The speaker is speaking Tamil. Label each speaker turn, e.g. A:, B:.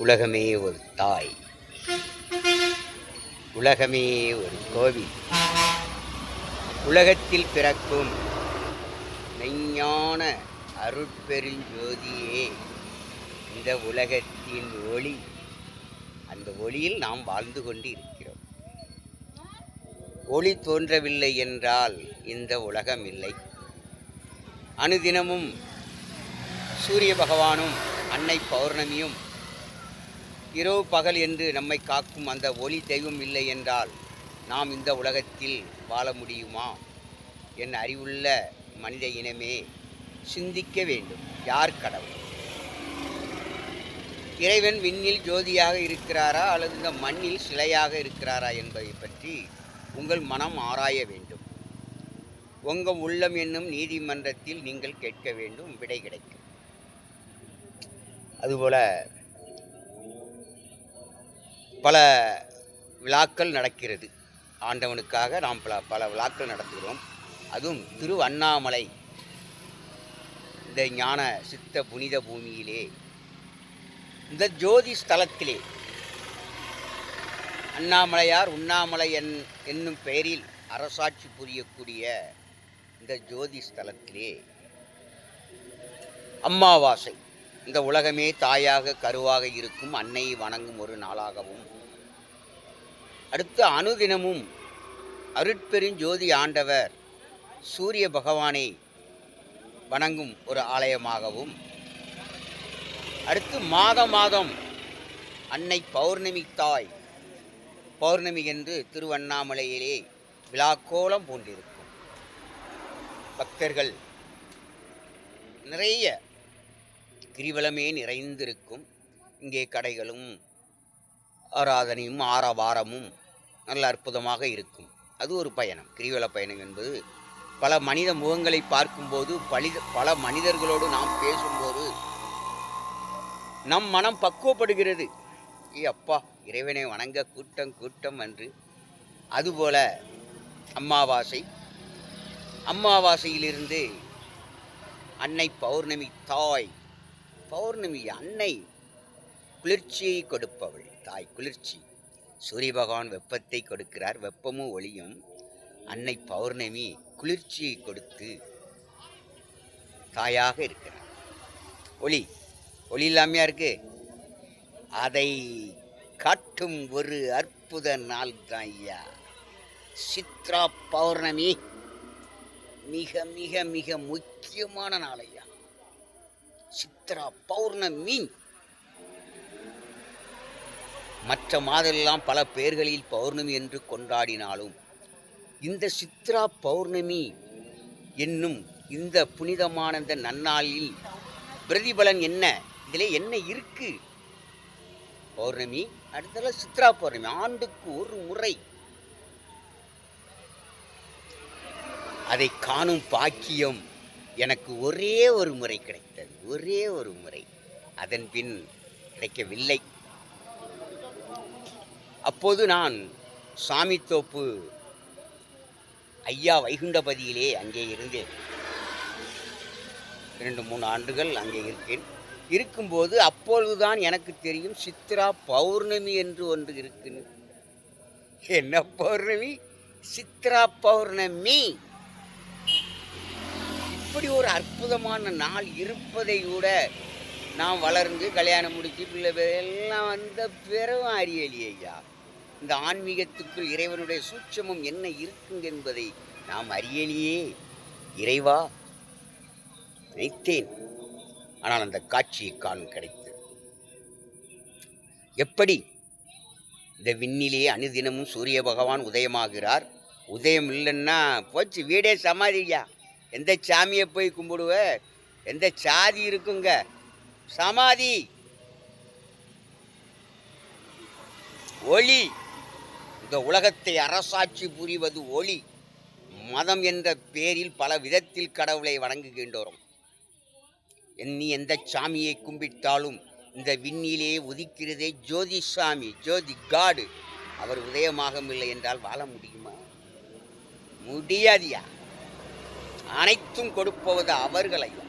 A: உலகமே ஒரு தாய், உலகமே ஒரு கோவில். உலகத்தில் பிறக்கும் மெய்ஞான அருட்பெருஞ்சோதியே இந்த உலகத்தின் ஒளி. அந்த ஒளியில் நாம் வாழ்ந்து கொண்டு இருக்கிறோம். ஒளி தோன்றவில்லை என்றால் இந்த உலகம் இல்லை. அனுதினமும் சூரிய பகவானும் அன்னை பௌர்ணமியும் இரவு பகல் என்று நம்மை காக்கும் அந்த ஒளி தெய்வம் இல்லை என்றால் நாம் இந்த உலகத்தில் வாழ முடியுமா? என் அறிவுள்ள மனித இனமே, சிந்திக்க வேண்டும். யார் கடவுள்? இறைவன் விண்ணில் ஜோதியாக இருக்கிறாரா அல்லது இந்த மண்ணில் சிலையாக இருக்கிறாரா என்பதை பற்றி உங்கள் மனம் ஆராய வேண்டும். உங்கள் உள்ளம் என்னும் நீதிமன்றத்தில் நீங்கள் கேட்க வேண்டும், விடை கிடைக்கும். அதுபோல பல விழாக்கள் நடக்கிறது. ஆண்டவனுக்காக நாம் பல விழாக்கள் நடத்துகிறோம். அதுவும் திரு அண்ணாமலை இந்த ஞான சித்த புனித பூமியிலே, இந்த ஜோதி ஸ்தலத்திலே, அண்ணாமலையார் உண்ணாமலை என்னும் பெயரில் அரசாட்சி புரியக்கூடிய இந்த ஜோதி ஸ்தலத்திலே அமாவாசை, இந்த உலகமே தாயாக கருவாக இருக்கும் அன்னையை வணங்கும் ஒரு நாளாகவும், அடுத்து அனுதினமும் அருட்பெருஞ்சோதி ஆண்டவர் சூரிய பகவானை வணங்கும் ஒரு ஆலயமாகவும், அடுத்து மாதம் அன்னை பௌர்ணமி தாய் பௌர்ணமி என்று திருவண்ணாமலையிலே விழாக்கோலம் போன்றிருக்கும். பக்தர்கள் நிறைய கிரிவலமே நிறைந்திருக்கும். இங்கே கடைகளும் ஆராதனையும் ஆரவாரமும் நல்ல அற்புதமாக இருக்கும். அது ஒரு பயணம். கிரிவல பயணம் என்பது பல மனித முகங்களை பார்க்கும்போது, பல மனிதர்களோடு நாம் பேசும்போது நம் மனம் பக்குவப்படுகிறது. அப்பா, இறைவனை வணங்க கூட்டம் கூட்டம் என்று. அதுபோல அமாவாசையிலிருந்து அன்னை பௌர்ணமி தாய், பௌர்ணமி அன்னை குளிர்ச்சியை கொடுப்பவள் தாய். குளிர்ச்சி. சூரிய பகவான் வெப்பத்தை கொடுக்கிறார், வெப்பமும் ஒளியும். அன்னை பௌர்ணமி குளிர்ச்சியை கொடுத்து தாயாக இருக்கிறார். ஒளி இல்லாமையா இருக்கு? அதை காட்டும் ஒரு அற்புத நாள் தான் ஐயா சித்ரா பௌர்ணமி. மிக மிக மிக முக்கியமான நாள் ஐயா சித்ரா பௌர்ணமி. மற்ற மாதெல்லாம் பல பெயர்களில் பௌர்ணமி என்று கொண்டாடினாலும் இந்த சித்ரா பௌர்ணமி என்னும் இந்த புனிதமான இந்த நன்னாளில் பிரதிபலன் என்ன? இதிலே என்ன இருக்கு? பௌர்ணமி, அடுத்தது சித்ரா பௌர்ணமி, ஆண்டுக்கு ஒரு முறை. அதை காணும் பாக்கியம் எனக்கு ஒரே ஒரு முறை கிடைத்தது, ஒரே ஒரு முறை. அதன் பின் கிடைக்கவில்லை. அப்போது நான் சாமித்தோப்பு ஐயா வைகுண்டபதியிலே அங்கே இருந்தேன். 2-3 ஆண்டுகள் அங்கே இருக்கேன். இருக்கும்போது அப்பொழுதுதான் எனக்கு தெரியும் சித்ரா பௌர்ணமி என்று ஒன்று இருக்குன்னு. என்ன பௌர்ணமி? சித்ரா பௌர்ணமி. இப்படி ஒரு அற்புதமான நாள் இருப்பதை கூட நாம் வளர்ந்து கல்யாணம் முடித்து பிள்ளை எல்லாம் வந்த பிறகு அறியலையே ஐயா. இந்த ஆன்மீகத்துக்குள் இறைவனுடைய சூட்சமம் என்ன இருக்குங்க என்பதை நாம் அறியலையே. இறைவா நினைத்தேன், ஆனால் அந்த காட்சியை காணும் கிடைத்தது. எப்படி இந்த விண்ணிலே அனுதினமும் சூரிய பகவான் உதயமாகிறார். உதயம் இல்லைன்னா போச்சு, வீடே சமாதியா. எந்த சாமியை போய் கும்பிடுவ? எந்த சாதி இருக்குங்க? சமாதி. ஒளி. இந்த உலகத்தை அரசாட்சி புரிவது ஒளி. மதம் என்ற பேரில் பல விதத்தில் கடவுளை வணங்குகின்றோம். நீ எந்த சாமியை கும்பிட்டாலும் இந்த விண்ணிலே உதிக்கிறதே ஜோதி சாமி, ஜோதி காடு. அவர் உதயமாகவில்லை என்றால் வாழ முடியுமா? முடியாதியா. அனைத்தும் கொடுப்பவது அவர்களையா.